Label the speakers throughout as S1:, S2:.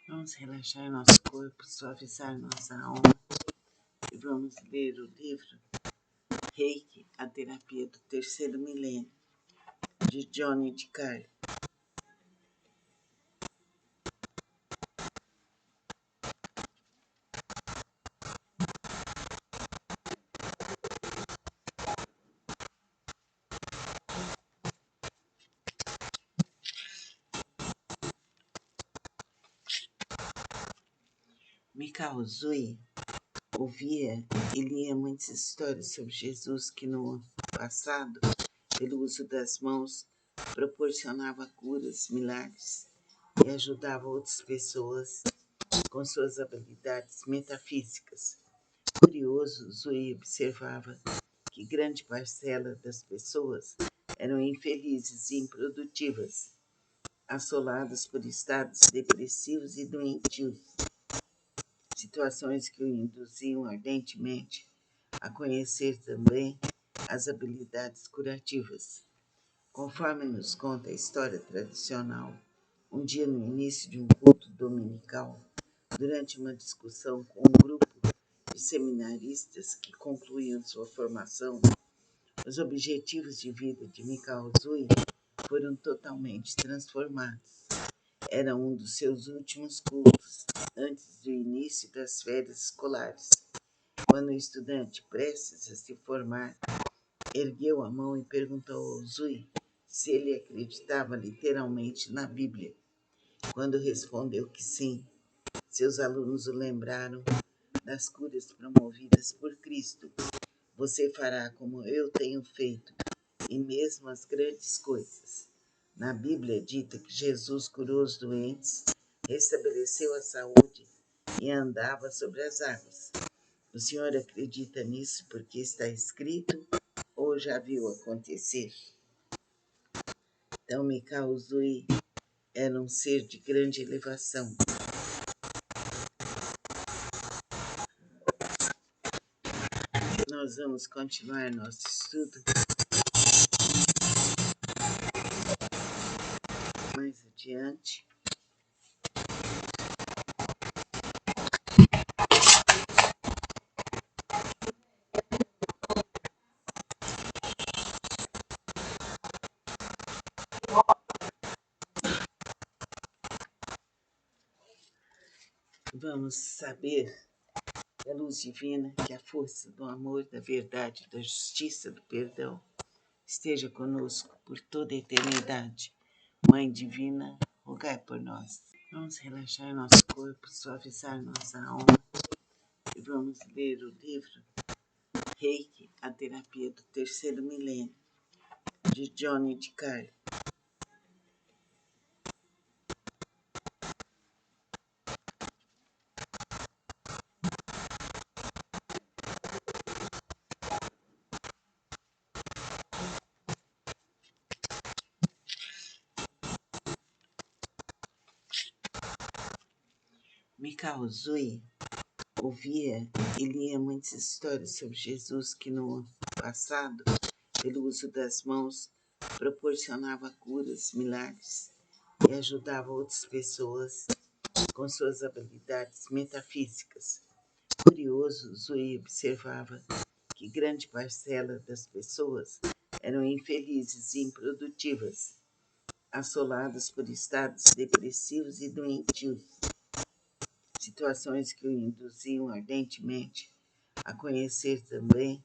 S1: Vamos relaxar nosso corpo, suavizar nossa alma e vamos ler o livro Reiki, a terapia do terceiro milênio, de Johnny DeCarlo. Mikao Usui ouvia e lia muitas histórias sobre Jesus que no passado, pelo uso das mãos, proporcionava curas, milagres e ajudava outras pessoas com suas habilidades metafísicas. Curioso, Zui observava que grande parcela das pessoas eram infelizes e improdutivas, assoladas por estados depressivos e doentios, situações que o induziam ardentemente a conhecer também as habilidades curativas. Conforme nos conta a história tradicional, um dia no início de um culto dominical, durante uma discussão com um grupo de seminaristas que concluíam sua formação, os objetivos de vida de Mikao Usui foram totalmente transformados. Era um dos seus últimos cultos, antes do início das férias escolares, quando o estudante, prestes a se formar, ergueu a mão e perguntou ao Usui se ele acreditava literalmente na Bíblia. Quando respondeu que sim, seus alunos o lembraram das curas promovidas por Cristo. Você fará como eu tenho feito, e mesmo as grandes coisas. Na Bíblia é dito que Jesus curou os doentes, restabeleceu a saúde e andava sobre as águas. O senhor acredita nisso porque está escrito ou já viu acontecer? Então Mikao Usui era um ser de grande elevação. Nós vamos continuar nosso estudo mais adiante. Vamos saber da luz divina que a força do amor, da verdade, da justiça, do perdão esteja conosco por toda a eternidade. Mãe divina, rogai por nós. Vamos relaxar nosso corpo, suavizar nossa alma e vamos ler o livro Reiki, a terapia do terceiro milênio, de Johnny DeCarlo. Mikao Usui ouvia e lia muitas histórias sobre Jesus que no passado, pelo uso das mãos, proporcionava curas, milagres e ajudava outras pessoas com suas habilidades metafísicas. Curioso, Zui observava que grande parcela das pessoas eram infelizes e improdutivas, assoladas por estados depressivos e doentios, situações que o induziam ardentemente a conhecer também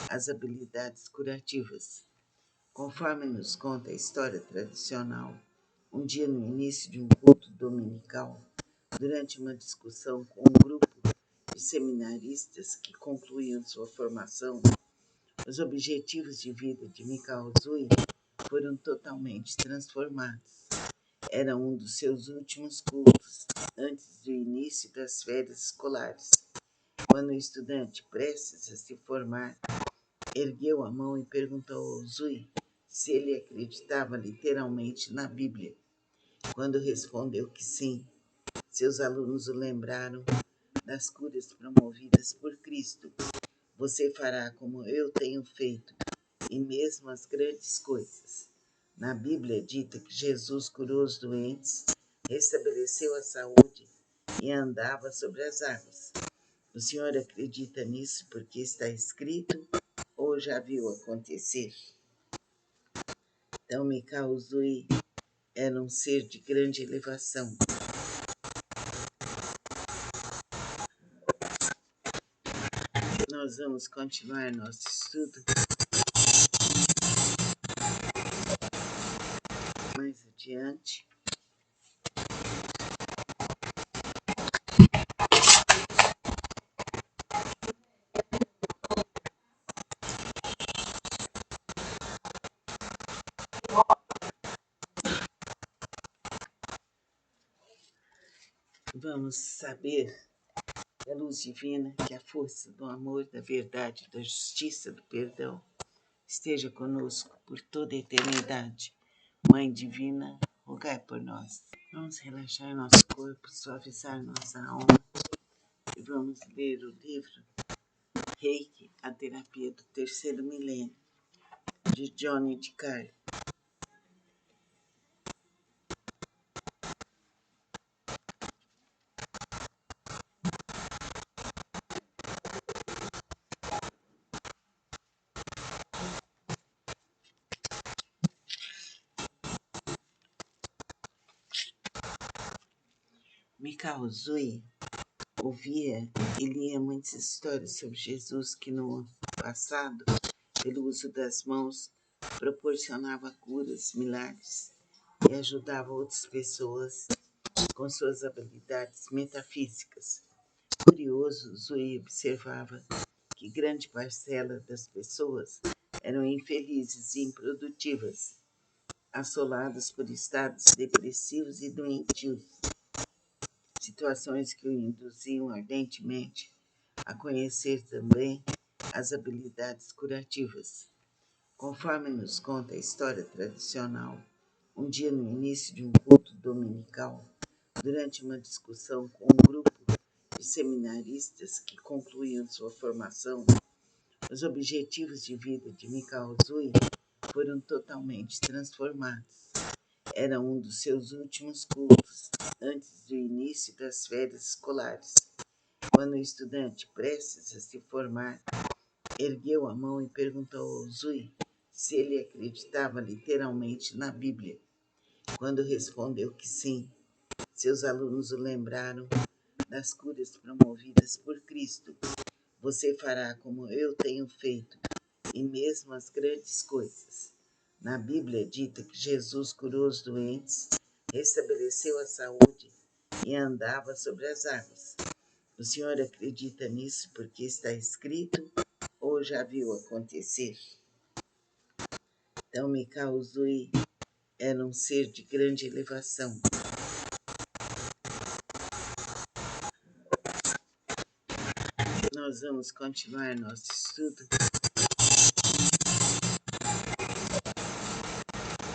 S1: as habilidades curativas. Conforme nos conta a história tradicional, um dia no início de um culto dominical, durante uma discussão com um grupo de seminaristas que concluíam sua formação, os objetivos de vida de Mikao Usui foram totalmente transformados. Era um dos seus últimos cultos, antes do início das férias escolares, quando o estudante, prestes a se formar, ergueu a mão e perguntou ao Usui se ele acreditava literalmente na Bíblia. Quando respondeu que sim, seus alunos o lembraram das curas promovidas por Cristo. Você fará como eu tenho feito, e mesmo as grandes coisas. Na Bíblia é dito que Jesus curou os doentes, restabeleceu a saúde e andava sobre as águas. O senhor acredita nisso porque está escrito ou já viu acontecer? Então, Mikao Uzui era um ser de grande elevação. Nós vamos continuar nosso estudo mais adiante. Vamos saber da luz divina que a força do amor, da verdade, da justiça, do perdão esteja conosco por toda a eternidade. Mãe divina, rogai por nós. Vamos relaxar nosso corpo, suavizar nossa alma e vamos ler o livro Reiki, a terapia do terceiro milênio, de Johnny DeCarlo. Mikao Uzui ouvia e lia muitas histórias sobre Jesus que no passado, pelo uso das mãos, proporcionava curas, milagres e ajudava outras pessoas com suas habilidades metafísicas. Curioso, Zui observava que grande parcela das pessoas eram infelizes e improdutivas, assoladas por estados depressivos e doentios, situações que o induziam ardentemente a conhecer também as habilidades curativas. Conforme nos conta a história tradicional, um dia no início de um culto dominical, durante uma discussão com um grupo de seminaristas que concluíam sua formação, os objetivos de vida de Mikao Uzui foram totalmente transformados. Era um dos seus últimos cultos, antes do início das férias escolares, quando o estudante, prestes a se formar, ergueu a mão e perguntou ao Zui se ele acreditava literalmente na Bíblia. Quando respondeu que sim, seus alunos o lembraram das curas promovidas por Cristo. Você fará como eu tenho feito, e mesmo as grandes coisas. Na Bíblia é dito que Jesus curou os doentes, restabeleceu a saúde e andava sobre as águas. O senhor acredita nisso porque está escrito ou já viu acontecer? Então, Mikao Uzui era um ser de grande elevação. Nós vamos continuar nosso estudo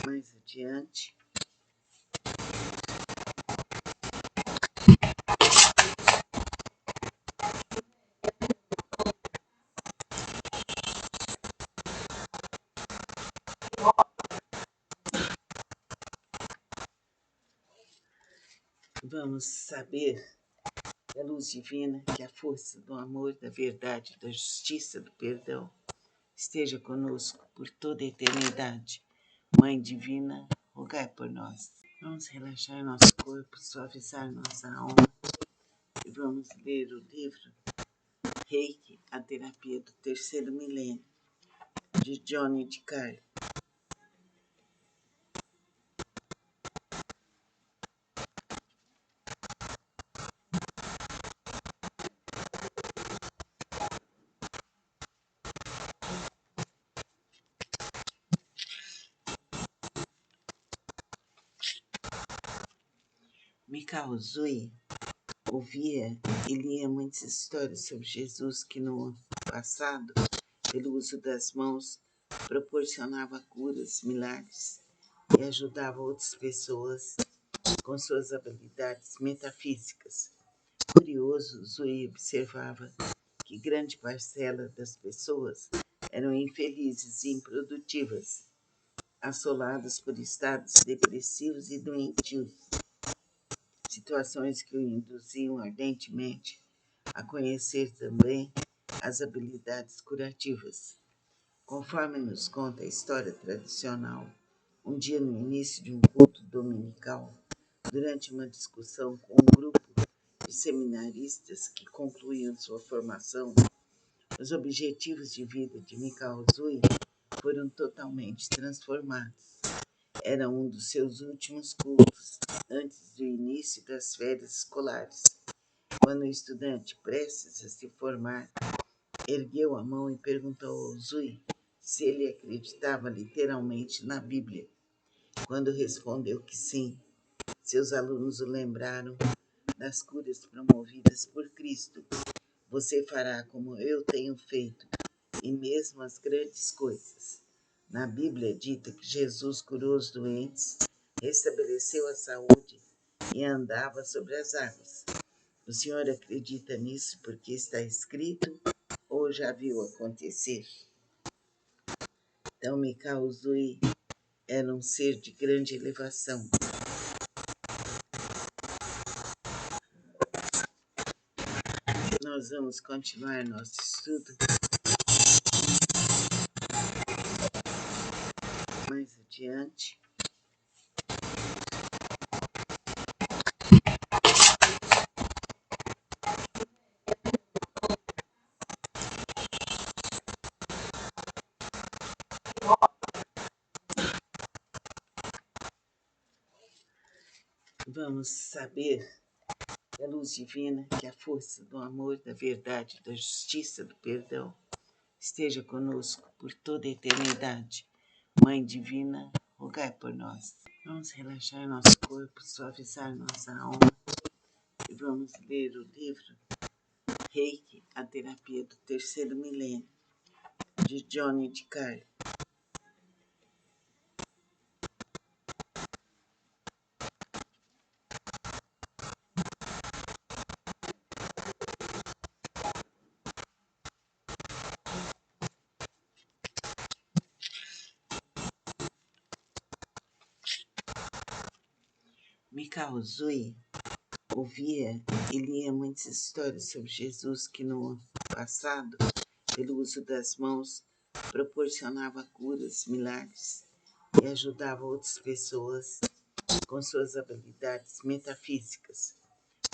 S1: mais adiante. Vamos saber da luz divina que a força do amor, da verdade, da justiça, do perdão esteja conosco por toda a eternidade. Mãe divina, rogai por nós. Vamos relaxar nosso corpo, suavizar nossa alma e vamos ler o livro Reiki, a terapia do terceiro milênio, de Johnny DeCarlo. Mikao Uzui ouvia e lia muitas histórias sobre Jesus que no passado, pelo uso das mãos, proporcionava curas, milagres e ajudava outras pessoas com suas habilidades metafísicas. Curioso, Zui observava que grande parcela das pessoas eram infelizes e improdutivas, assoladas por estados depressivos e doentios, situações que o induziam ardentemente a conhecer também as habilidades curativas. Conforme nos conta a história tradicional, um dia no início de um culto dominical, durante uma discussão com um grupo de seminaristas que concluíam sua formação, os objetivos de vida de Mikao Zui foram totalmente transformados. Era um dos seus últimos cultos, antes do início das férias escolares, quando o estudante, prestes a se formar, ergueu a mão e perguntou ao Zui se ele acreditava literalmente na Bíblia. Quando respondeu que sim, seus alunos o lembraram das curas promovidas por Cristo. Você fará como eu tenho feito, e mesmo as grandes coisas. Na Bíblia é dito que Jesus curou os doentes, restabeleceu a saúde e andava sobre as águas. O senhor acredita nisso porque está escrito ou já viu acontecer? Então Mikao Zui era um ser de grande elevação. Nós vamos continuar nosso estudo mais adiante. Vamos saber da luz divina que a força do amor, da verdade, da justiça, do perdão esteja conosco por toda a eternidade. Mãe divina, rogai por nós. Vamos relaxar nosso corpo, suavizar nossa alma e vamos ler o livro Reiki, a terapia do terceiro milênio, de Johnny de Carlo. Mikao Zui ouvia e lia muitas histórias sobre Jesus que no passado, pelo uso das mãos, proporcionava curas, milagres e ajudava outras pessoas com suas habilidades metafísicas.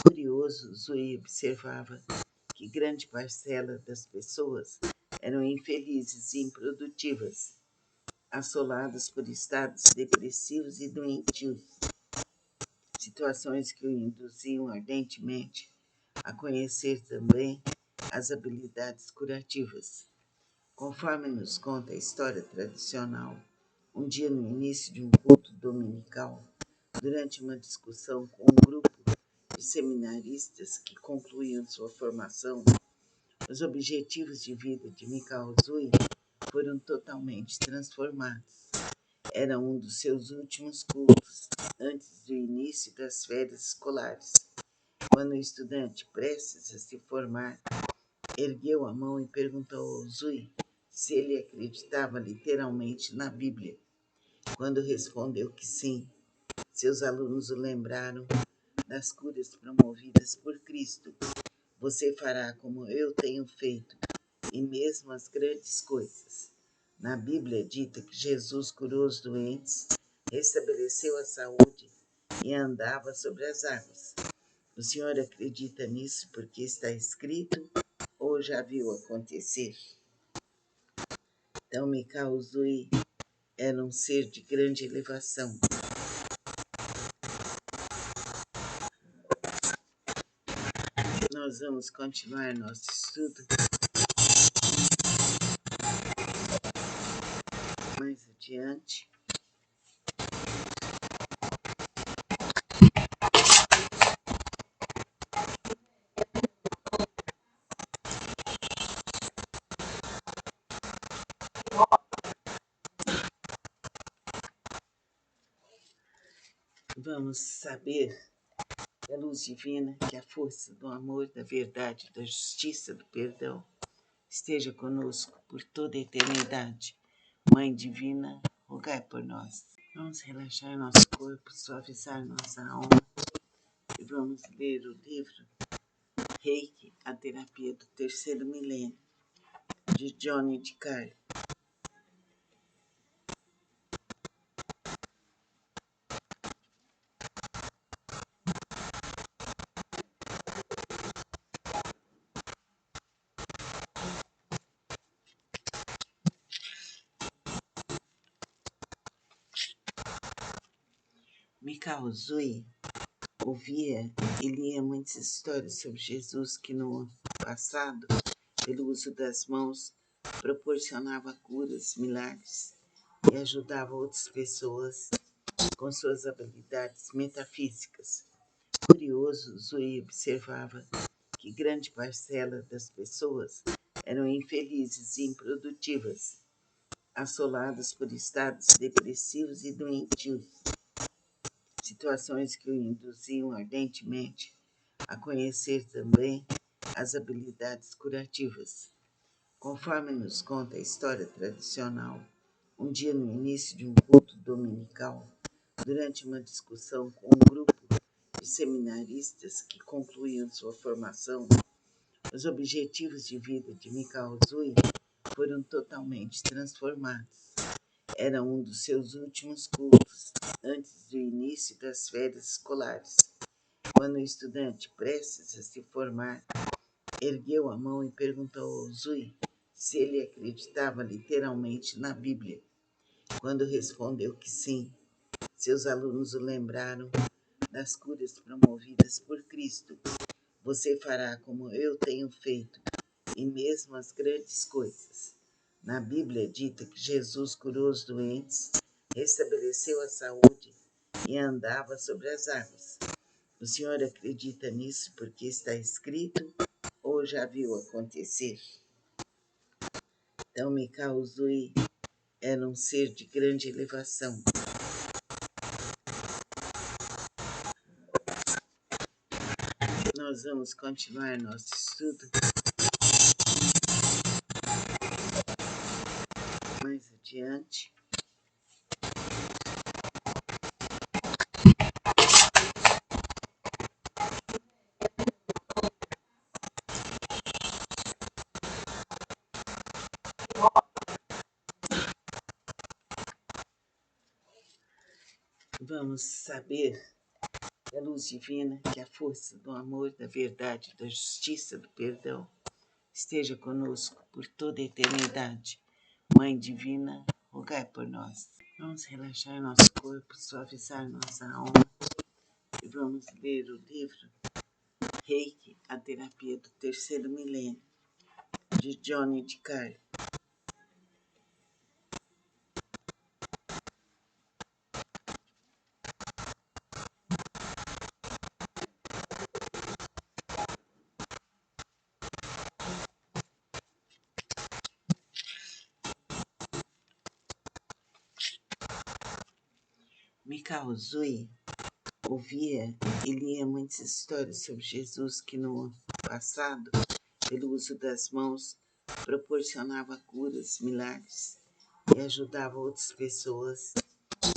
S1: Curioso, Zui observava que grande parcela das pessoas eram infelizes e improdutivas, assoladas por estados depressivos e doentios, situações que o induziam ardentemente a conhecer também as habilidades curativas. Conforme nos conta a história tradicional, um dia no início de um culto dominical, durante uma discussão com um grupo de seminaristas que concluíam sua formação, os objetivos de vida de Mikao Zui foram totalmente transformados. Era um dos seus últimos cultos, antes do início das férias escolares, quando o estudante, prestes a se formar, ergueu a mão e perguntou ao Zui se ele acreditava literalmente na Bíblia. Quando respondeu que sim, seus alunos o lembraram das curas promovidas por Cristo. Você fará como eu tenho feito, e mesmo as grandes coisas. Na Bíblia é dito que Jesus curou os doentes, restabeleceu a saúde e andava sobre as águas. O senhor acredita nisso porque está escrito ou já viu acontecer? Então Mikao Zui era um ser de grande elevação. Nós vamos continuar nosso estudo mais adiante. Vamos saber da luz divina que a força do amor, da verdade, da justiça, do perdão esteja conosco por toda a eternidade. Mãe divina, rogai por nós. Vamos relaxar nosso corpo, suavizar nossa alma e vamos Vamos ler o livro Reiki, a terapia do terceiro milênio, de Johnny de Carlo. Mikao Zui ouvia e lia muitas histórias sobre Jesus que no passado, pelo uso das mãos, proporcionava curas, milagres e ajudava outras pessoas com suas habilidades metafísicas. Curioso, Zui observava que grande parcela das pessoas eram infelizes e improdutivas, assoladas por estados depressivos e doentios, situações que o induziam ardentemente a conhecer também as habilidades curativas. Conforme nos conta a história tradicional, um dia no início de um culto dominical, durante uma discussão com um grupo de seminaristas que concluíam sua formação, os objetivos de vida de Mikao Zui foram totalmente transformados. Era um dos seus últimos cultos, antes do início das férias escolares, quando o estudante, prestes a se formar, ergueu a mão e perguntou ao Zui se ele acreditava literalmente na Bíblia. Quando respondeu que sim, seus alunos o lembraram das curas promovidas por Cristo. Você fará como eu tenho feito, e mesmo as grandes coisas. Na Bíblia é dito que Jesus curou os doentes, restabeleceu a saúde e andava sobre as águas. O senhor acredita nisso porque está escrito ou já viu acontecer? Então Mikao Zui era um ser de grande elevação. Nós vamos continuar nosso estudo mais adiante. Vamos saber da luz divina que a força do amor, da verdade, da justiça, do perdão esteja conosco por toda a eternidade. Mãe divina, rogai por nós. Vamos relaxar nosso corpo, suavizar nossa alma e vamos ler o livro Reiki, a terapia do terceiro milênio, de Johnny de Carlo. Mikao Zui ouvia e lia muitas histórias sobre Jesus que no passado, pelo uso das mãos, proporcionava curas, milagres e ajudava outras pessoas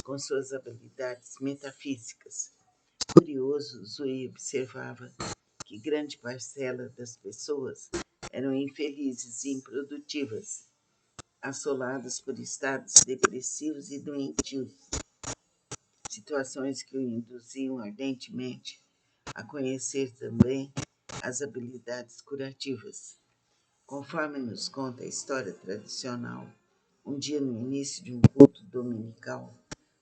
S1: com suas habilidades metafísicas. Curioso, Zui observava que grande parcela das pessoas eram infelizes e improdutivas, assoladas por estados depressivos e doentios, situações que o induziam ardentemente a conhecer também as habilidades curativas. Conforme nos conta a história tradicional, um dia no início de um culto dominical,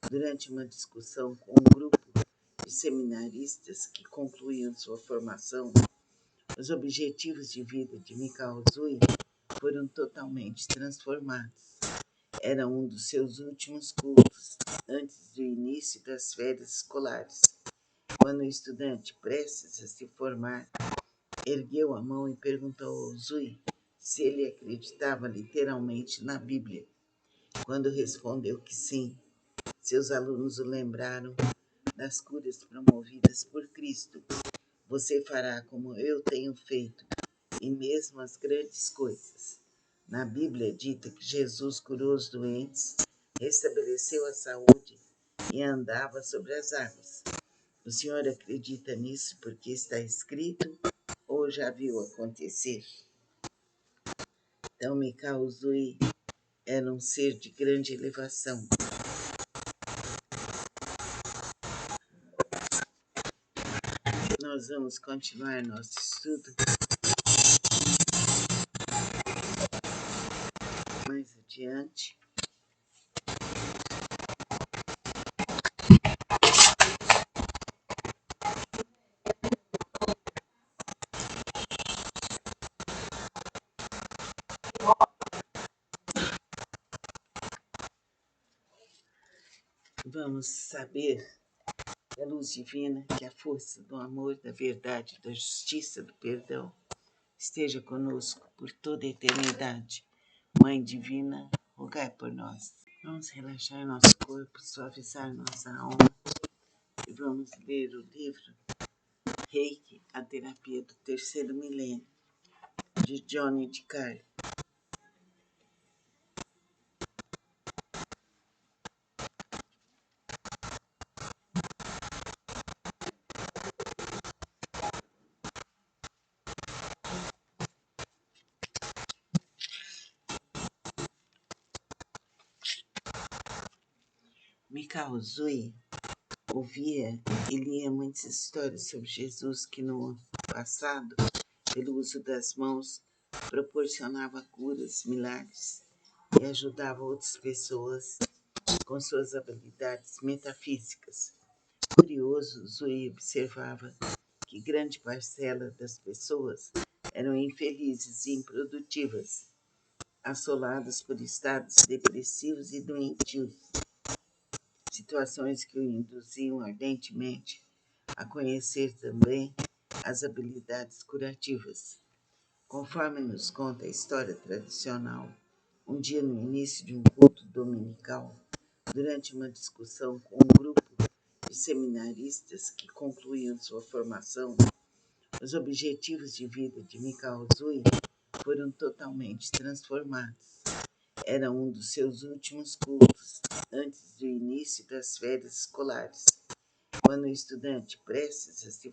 S1: durante uma discussão com um grupo de seminaristas que concluíam sua formação, os objetivos de vida de Mikao Zui foram totalmente transformados. Era um dos seus últimos cultos, antes do início das férias escolares, quando o estudante, prestes a se formar, ergueu a mão e perguntou ao Zui se ele acreditava literalmente na Bíblia. Quando respondeu que sim, seus alunos o lembraram das curas promovidas por Cristo. Você fará como eu tenho feito, e mesmo as grandes coisas. Na Bíblia é dito que Jesus curou os doentes, restabeleceu a saúde e andava sobre as águas. O senhor acredita nisso porque está escrito ou já viu acontecer? Então, Mikao Uzui era um ser de grande elevação. Nós vamos continuar nosso estudo mais adiante. Vamos saber da luz divina que a força do amor, da verdade, da justiça, do perdão esteja conosco por toda a eternidade. Mãe divina, rogai por nós. Vamos relaxar nosso corpo, suavizar nossa alma e vamos ler o livro Reiki, a terapia do terceiro milênio, de Johnny DeCarlo. Mikao Uzui ouvia e lia muitas histórias sobre Jesus que no passado, pelo uso das mãos, proporcionava curas, milagres e ajudava outras pessoas com suas habilidades metafísicas. Curioso, Zui observava que grande parcela das pessoas eram infelizes e improdutivas, assoladas por estados depressivos e doentios, situações que o induziam ardentemente a conhecer também as habilidades curativas. Conforme nos conta a história tradicional, um dia no início de um culto dominical, durante uma discussão com um grupo de seminaristas que concluíam sua formação, os objetivos de vida de Mikao Uzui foram totalmente transformados. Era um dos seus últimos cultos, antes do início das férias escolares, quando o estudante, prestes a se